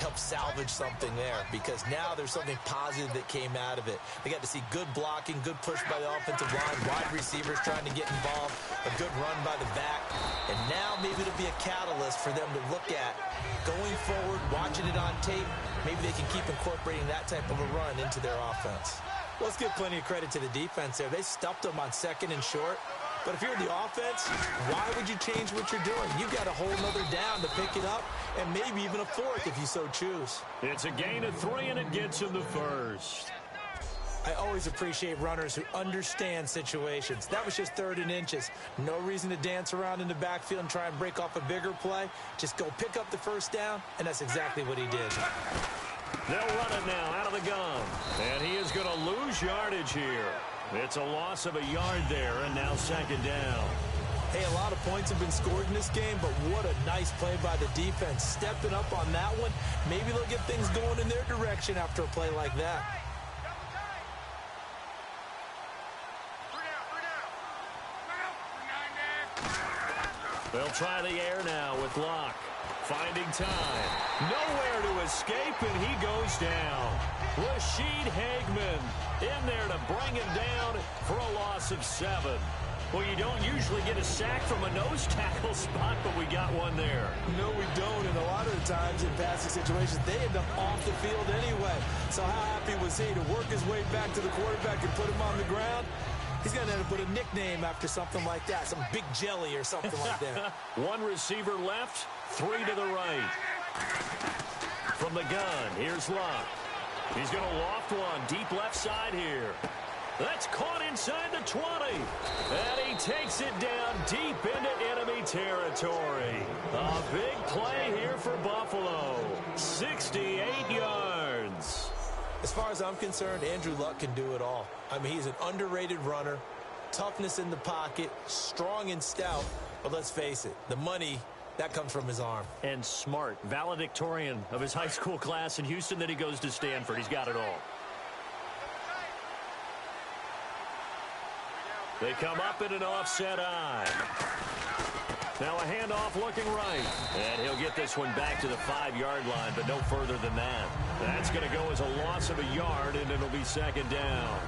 helped salvage something there because now there's something positive that came out of it. They got to see good blocking, good push by the offensive line, wide receivers trying to get involved, a good run by the back, and now maybe it'll be a catalyst for them to look at going forward, watching it on tape. Maybe they can keep incorporating that type of a run into their offense. Let's give plenty of credit to the defense there. They stuffed them on 2nd and short. But if you're the offense, why would you change what you're doing? You've got a whole nother down to pick it up, and maybe even a 4th if you so choose.
It's a gain of 3, and it gets him the 1st.
I always appreciate runners who understand situations. That was just 3rd and inches. No reason to dance around in the backfield and try and break off a bigger play. Just go pick up the 1st down, and that's exactly what he did.
They'll run it now out of the gun. And he is going to lose yardage here. It's a loss of a yard there, and now 2nd down.
Hey, a lot of points have been scored in this game, but what a nice play by the defense. Stepping up on that one, maybe they'll get things going in their direction after a play like that.
They'll try the air now with Locke. Finding time. Nowhere to escape, and he goes down. Rashid Hageman in there to bring him down for a loss of 7. Well, you don't usually get a sack from a nose tackle spot, but we got one there.
No, we don't, and a lot of the times in passing situations, they end up off the field anyway. So how happy was he to work his way back to the quarterback and put him on the ground? He's going to have to put a nickname after something like that, some big jelly or something like that.
One receiver left, 3 to the right. From the gun, here's Locke. He's going to loft one deep left side here. That's caught inside the 20. And he he takes it down deep into enemy territory. A big play here for Buffalo. 68 yards.
As far as I'm concerned, Andrew Luck can do it all. I mean, he's an underrated runner, toughness in the pocket, strong and stout. But let's face it, the money, that comes from his arm.
And smart, valedictorian of his high school class in Houston. Then he goes to Stanford. He's got it all. They come up in an offset eye. Now a handoff looking right. And he'll get this one back to the 5-yard line, but no further than that. That's going to go as a loss of a yard, and it'll be second down.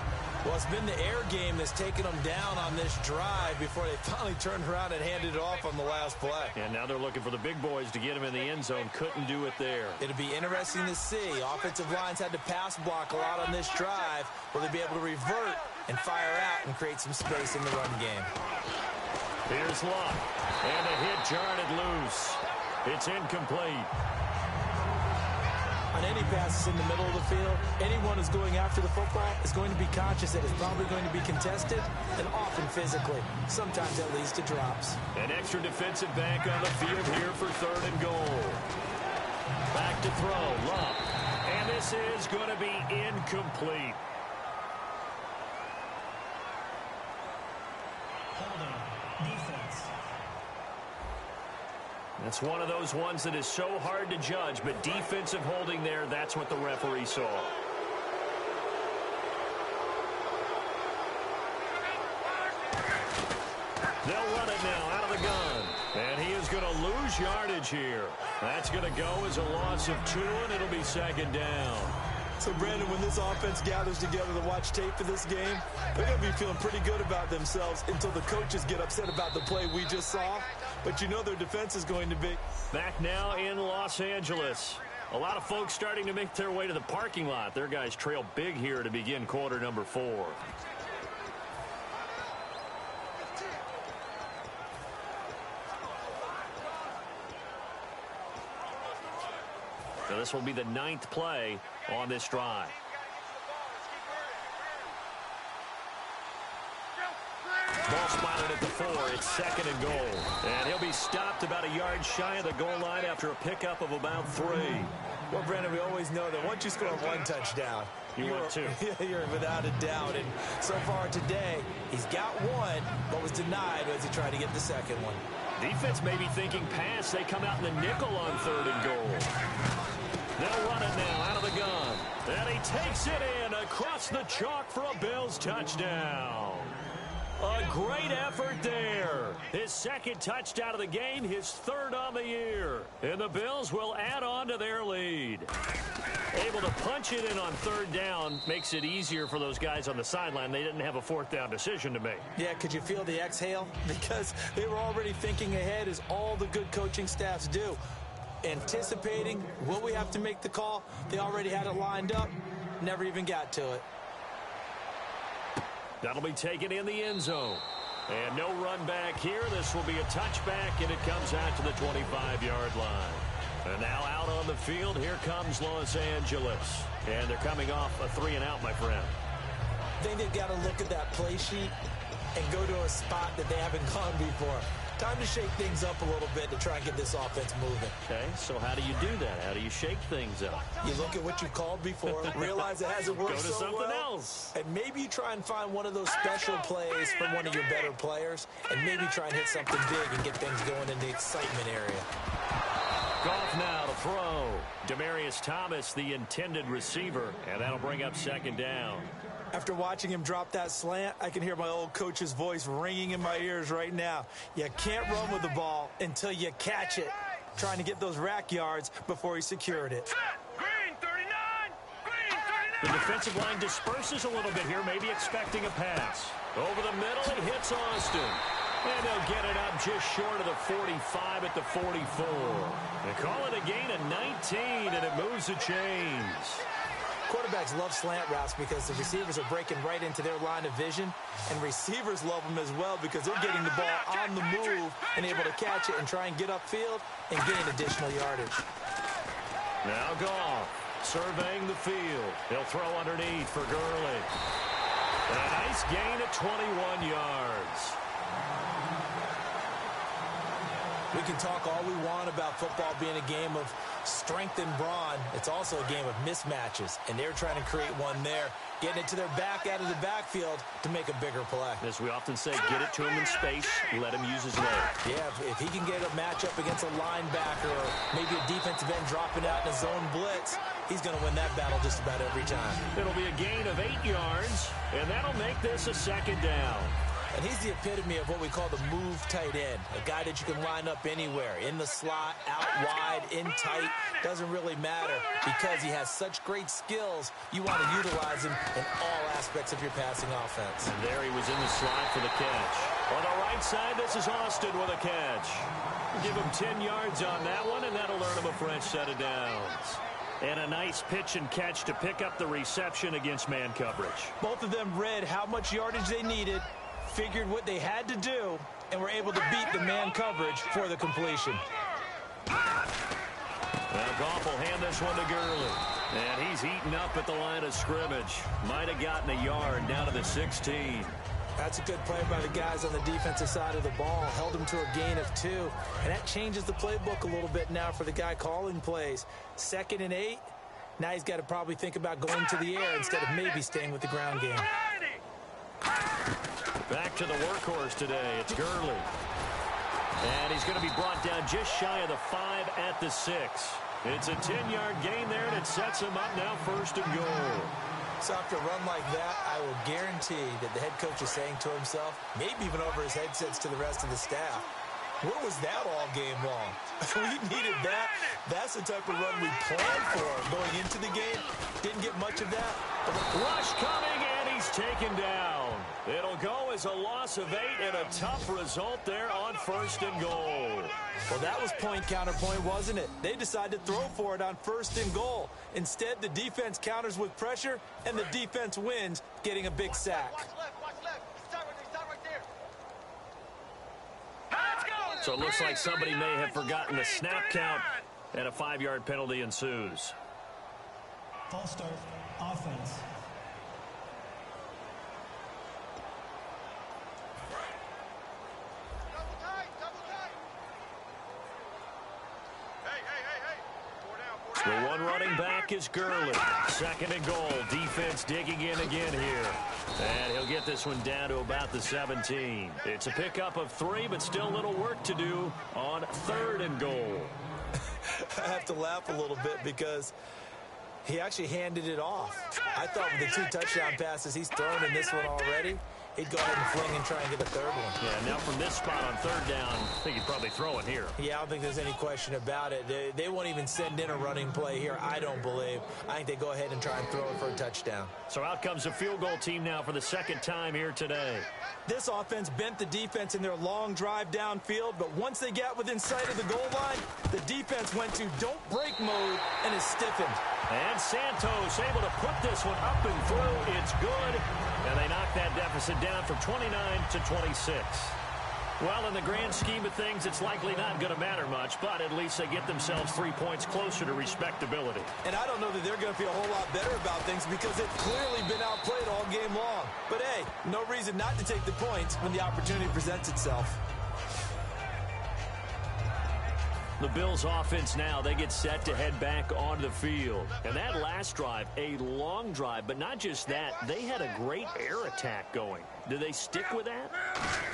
Well, it's been the air game that's taken them down on this drive before they finally turned around and handed it off on the last play.
And now they're looking for the big boys to get him in the end zone. Couldn't do it there.
It'll be interesting to see. Offensive lines had to pass block a lot on this drive. Will they be able to revert and fire out and create some space in the run game?
Here's Luck. And a hit jarred it loose. It's incomplete.
On any passes in the middle of the field, anyone who's going after the football is going to be conscious that it's probably going to be contested and often physically. Sometimes that leads to drops.
An extra defensive back on the field here for 3rd and goal. Back to throw, Luck. And this is going to be incomplete.
Holding. Defense.
That's one of those ones that is so hard to judge, but defensive holding there, that's what the referee saw. They'll run it now out of the gun. And he is going to lose yardage here. That's going to go as a loss of 2, and it'll be second down.
So, Brandon, when this offense gathers together to watch tape for this game, they're going to be feeling pretty good about themselves until the coaches get upset about the play we just saw. But you know their defense is going to be.
Back now in Los Angeles. A lot of folks starting to make their way to the parking lot. Their guys trail big here to begin quarter number 4. So this will be the 9th play on this drive. Ball spotted at the 4. It's 2nd and goal. And he'll be stopped about a yard shy of the goal line after a pickup of about 3.
Well, Brandon, we always know that once you score 1 touchdown,
you want 2.
You're without a doubt. And so far today, he's got 1, but was denied as he tried to get the 2nd one.
Defense may be thinking pass. They come out in the nickel on 3rd and goal. They'll run it now out of the gun. And he takes it in across the chalk for a Bills touchdown. A great effort there. His 2nd touchdown of the game, his 3rd on the year. And the Bills will add on to their lead. Able to punch it in on 3rd down makes it easier for those guys on the sideline. They didn't have a 4th down decision to make.
Yeah, could you feel the exhale? Because they were already thinking ahead, as all the good coaching staffs do. Anticipating, will we have to make the call? They already had it lined up, never even got to it.
That'll be taken in the end zone. And no run back here. This will be a touchback, and it comes out to the 25-yard line. And now out on the field, here comes Los Angeles. And they're coming off a 3-and-out, my friend.
I think they've got to look at that play sheet and go to a spot that they haven't gone before. Time to shake things up a little bit to try and get this offense moving.
Okay, so how do you do that? How do you shake things up?
You look at what you called before, realize it hasn't worked so well.
Go to something else.
And maybe you try and find one of those special plays from one of your better players, and maybe try and hit something big and get things going in the excitement area.
Goff now to throw. Demaryius Thomas, the intended receiver, and that'll bring up 2nd down.
After watching him drop that slant, I can hear my old coach's voice ringing in my ears right now. You can't run with the ball until you catch it. Trying to get those rack yards before he secured it.
Green 39! Green 39!
The defensive line disperses a little bit here, maybe expecting a pass. Over the middle, he hits Austin. And they'll get it up just short of the 45 at the 44. They call it a gain of 19, and it moves the chains.
Quarterbacks love slant routes because the receivers are breaking right into their line of vision, and receivers love them as well because they're getting the ball on the move and able to catch it and try and get upfield and gain additional yardage.
Now Goff surveying the field. He'll throw underneath for Gurley. And a nice gain of 21 yards.
We can talk all we want about football being a game of strength and brawn. It's also a game of mismatches, and they're trying to create one there, getting it to their back out of the backfield to make a bigger play.
As we often say, get it to him in space, let him use his leg.
Yeah, if he can get a matchup against a linebacker or maybe a defensive end dropping out in a zone blitz, he's going to win that battle just about every time.
It'll be a gain of 8 yards, and that'll make this a second down.
And he's the epitome of what we call the move tight end, a guy that you can line up anywhere, in the slot, out wide, in tight, doesn't really matter because he has such great skills. You want to utilize him in all aspects of your passing offense.
And there he was in the slot for the catch. On the right side, this is Austin with a catch. Give him 10 yards on that one, and that'll earn him a fresh set of downs. And a nice pitch and catch to pick up the reception against man coverage.
Both of them read how much yardage they needed, figured what they had to do, and were able to beat the man coverage for the completion.
Now Goff will hand this one to Gurley. And he's eaten up at the line of scrimmage. Might have gotten a yard down to the 16.
That's a good play by the guys on the defensive side of the ball. Held him to a gain of 2. And that changes the playbook a little bit now for the guy calling plays. 2nd and 8. Now he's got to probably think about going to the air instead of maybe staying with the ground game.
Back to the workhorse today. It's Gurley. And he's going to be brought down just shy of the 5 at the 6. It's a 10-yard gain there, and it sets him up now 1st and goal.
So after a run like that, I will guarantee that the head coach is saying to himself, maybe even over his headsets to the rest of the staff, where was that all game long? We needed that. That's the type of run we planned for going into the game. Didn't get much of that.
Rush coming, and he's taken down. It'll go as a loss of 8 and a tough result there on 1st and goal.
Well, that was point counterpoint, wasn't it? They decided to throw for it on 1st and goal. Instead, the defense counters with pressure, and the defense wins, getting a big sack.
Watch left. Start right there.
So it looks like somebody may have forgotten the snap count, and a 5-yard penalty ensues.
False start, offense.
The one running back is Gurley. 2nd and goal. Defense digging in again here. And he'll get this one down to about the 17. It's a pickup of 3, but still a little work to do on 3rd and goal.
I have to laugh a little bit because he actually handed it off. I thought with the 2 touchdown passes he's thrown in this one already, he'd go ahead and fling and try and get a 3rd one.
Yeah, now from this spot on 3rd down, I think he'd probably throw it here.
Yeah, I don't think there's any question about it. They won't even send in a running play here, I don't believe. I think they go ahead and try and throw it for a touchdown.
So out comes a field goal team now for the 2nd time here today.
This offense bent the defense in their long drive downfield, but once they got within sight of the goal line, the defense went to don't break mode and is stiffened.
And Santos able to put this one up and through. It's good. And they knock that deficit down from 29 to 26. Well, in the grand scheme of things, it's likely not going to matter much, but at least they get themselves 3 points closer to respectability.
And I don't know that they're going to feel a whole lot better about things because they've clearly been outplayed all game long. But hey, no reason not to take the points when the opportunity presents itself.
The Bills offense now, they get set to head back onto the field. And that last drive, a long drive, but not just that, they had a great air attack going. Do they stick with that?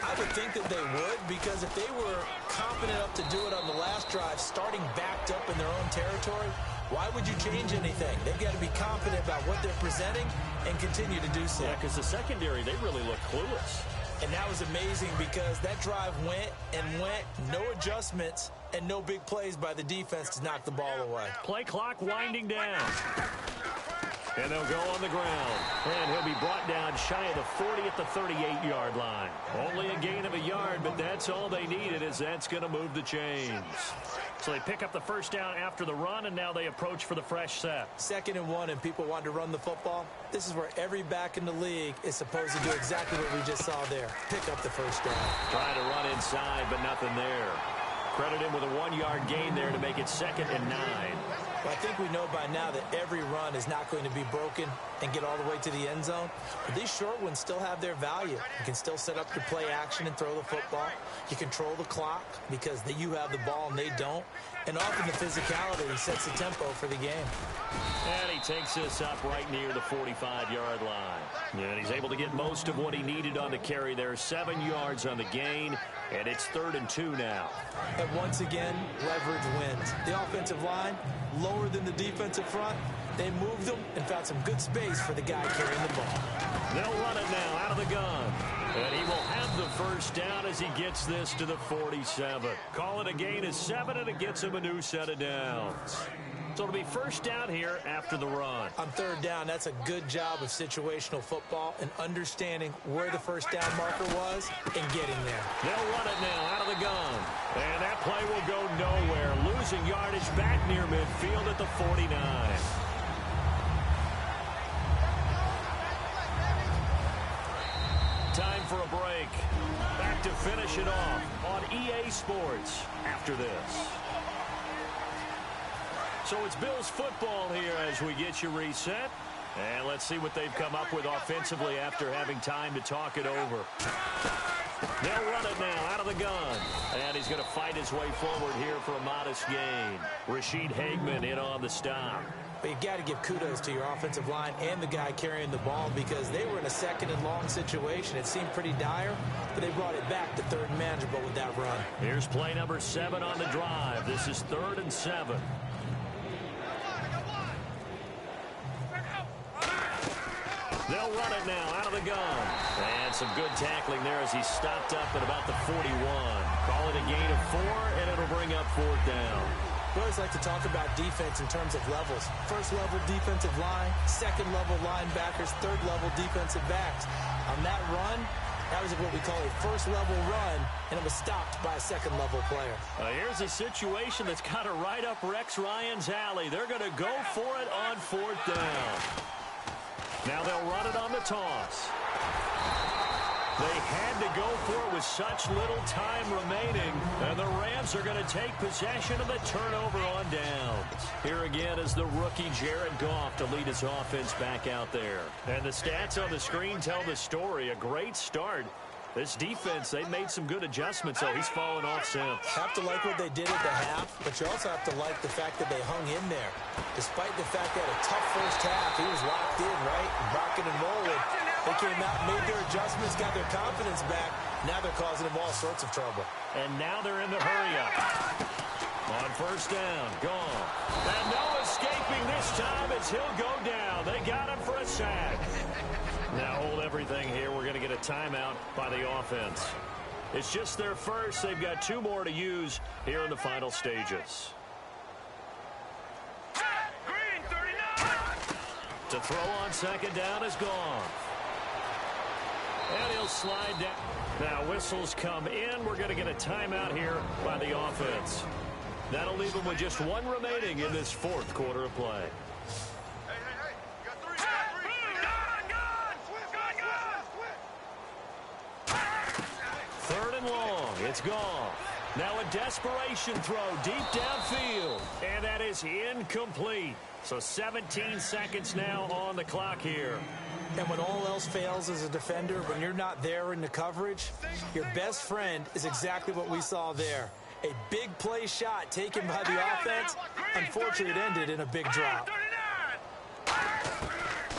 I would think that they would, because if they were confident enough to do it on the last drive, starting backed up in their own territory, why would you change anything? They've got to be confident about what they're presenting and continue to do so.
Yeah, because the secondary, they really look clueless.
And that was amazing because that drive went and went, no adjustments, and no big plays by the defense to knock the ball away.
Play clock winding down. And they'll go on the ground. And he'll be brought down shy of the 40 at the 38-yard line. Only a gain of a yard, but that's all they needed, as that's going to move the chains. So they pick up the 1st down after the run, and now they approach for the fresh set.
2nd and 1, and people want to run the football. This is where every back in the league is supposed to do exactly what we just saw there. Pick up the 1st down.
Trying to run inside, but nothing there. Credit him with a 1-yard gain there to make it 2nd and 9.
Well, I think we know by now that every run is not going to be broken and get all the way to the end zone. But these short ones still have their value. You can still set up your play action and throw the football. You control the clock because you have the ball and they don't. And often the physicality sets the tempo for the game.
And he takes this up right near the 45-yard line. And he's able to get most of what he needed on the carry there. 7 yards on the gain, and it's 3rd and 2 now.
And once again, leverage wins. The offensive line, lower than the defensive front. They moved them and found some good space for the guy carrying the ball.
They'll run it now out of the gun. And he will have the first down as he gets this to the 47. Call it a gain of 7, and it gets him a new set of downs. So it'll be first down here after the run.
On 3rd down, that's a good job of situational football and understanding where the first down marker was and getting there.
They'll run it now out of the gun. And that play will go nowhere. Losing yardage back near midfield at the 49. Time for a break. Back to finish it off on EA Sports after this. So it's Bills football here as we get you reset. And let's see what they've come up with offensively after having time to talk it over. They'll run it now out of the gun. And he's going to fight his way forward here for a modest gain. Rashid Hageman in on the stop.
But you got to give kudos to your offensive line and the guy carrying the ball because they were in a 2nd and long situation. It seemed pretty dire, but they brought it back to 3rd and manageable with that run.
Here's play number 7 on the drive. This is 3rd and 7. They'll run it now out of the gun. And some good tackling there as he stopped up at about the 41. Call it a gain of 4, and it'll bring up 4th down.
We always like to talk about defense in terms of levels. 1st level defensive line, 2nd level linebackers, 3rd level defensive backs. On that run, that was what we call a 1st level run, and it was stopped by a 2nd level player.
Here's a situation that's kind of right up Rex Ryan's alley. They're going to go for it on 4th down. Now they'll run it on the toss. They had to go for it with such little time remaining, and the Rams are going to take possession of the turnover on downs. Here again is the rookie Jared Goff to lead his offense back out there. And the stats on the screen tell the story. A great start. This defense, they made some good adjustments, so he's fallen off since.
Have to like what they did at the half, but you also have to like the fact that they hung in there. Despite the fact they had a tough first half, he was locked in, right? Rocking and rolling. They came out, made their adjustments, got their confidence back. Now they're causing them all sorts of trouble.
And now they're in the hurry-up. On 1st down, gone. And no escaping this time as he'll go down. They got him for a sack. Now hold everything here. We're going to get a timeout by the offense. It's just their first. They've got 2 more to use here in the final stages.
Green, 39.
To throw on 2nd down is gone. And he'll slide down. Now whistles come in. We're going to get a timeout here by the offense. That'll leave them with just 1 remaining in this 4th quarter of play.
Hey. You got 3. Gun.
3rd and long. It's gone. Now a desperation throw deep downfield. And that is incomplete. So 17 seconds now on the clock here.
And when all else fails as a defender, when you're not there in the coverage, your best friend is exactly what we saw there. A big play shot taken by the offense. Unfortunately, it ended in a big drop.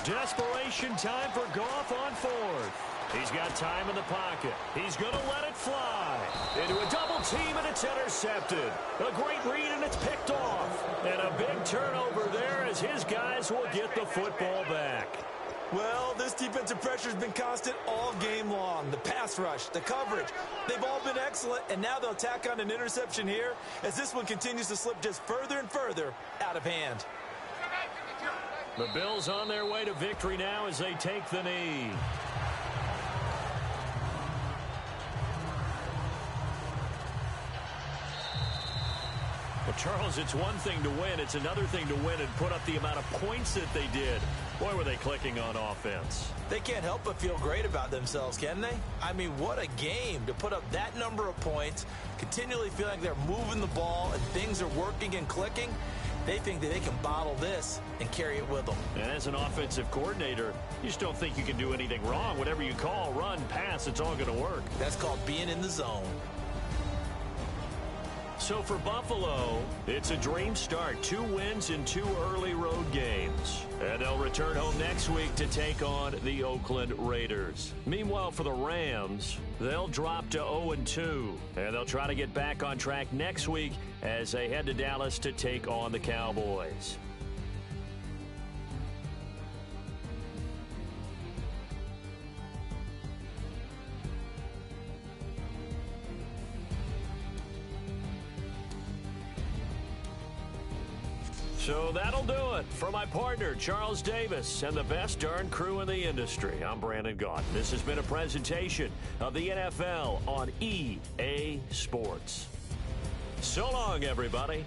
Desperation time for Goff on 4th. He's got time in the pocket. He's going to let it fly. Into a double team, and it's intercepted. A great read, and it's picked off. And a big turnover there as his guys will get the football back.
Well, this defensive pressure has been constant all game long. The pass rush, the coverage, they've all been excellent, and now they'll tack on an interception here as this one continues to slip just further and further out of hand.
The Bills on their way to victory now as they take the knee. Well, Charles, it's one thing to win. It's another thing to win and put up the amount of points that they did. Boy, were they clicking on offense.
They can't help but feel great about themselves, can they? I mean, what a game to put up that number of points, continually feel like they're moving the ball and things are working and clicking. They think that they can bottle this and carry it with them.
And as an offensive coordinator, you just don't think you can do anything wrong. Whatever you call, run, pass, it's all going to work.
That's called being in the zone.
So for Buffalo, it's a dream start. 2 wins in 2 early road games. And they'll return home next week to take on the Oakland Raiders. Meanwhile, for the Rams, they'll drop to 0-2. And they'll try to get back on track next week as they head to Dallas to take on the Cowboys. So that'll do it. For my partner, Charles Davis, and the best darn crew in the industry, I'm Brandon Gaudin. This has been a presentation of the NFL on EA Sports. So long, everybody.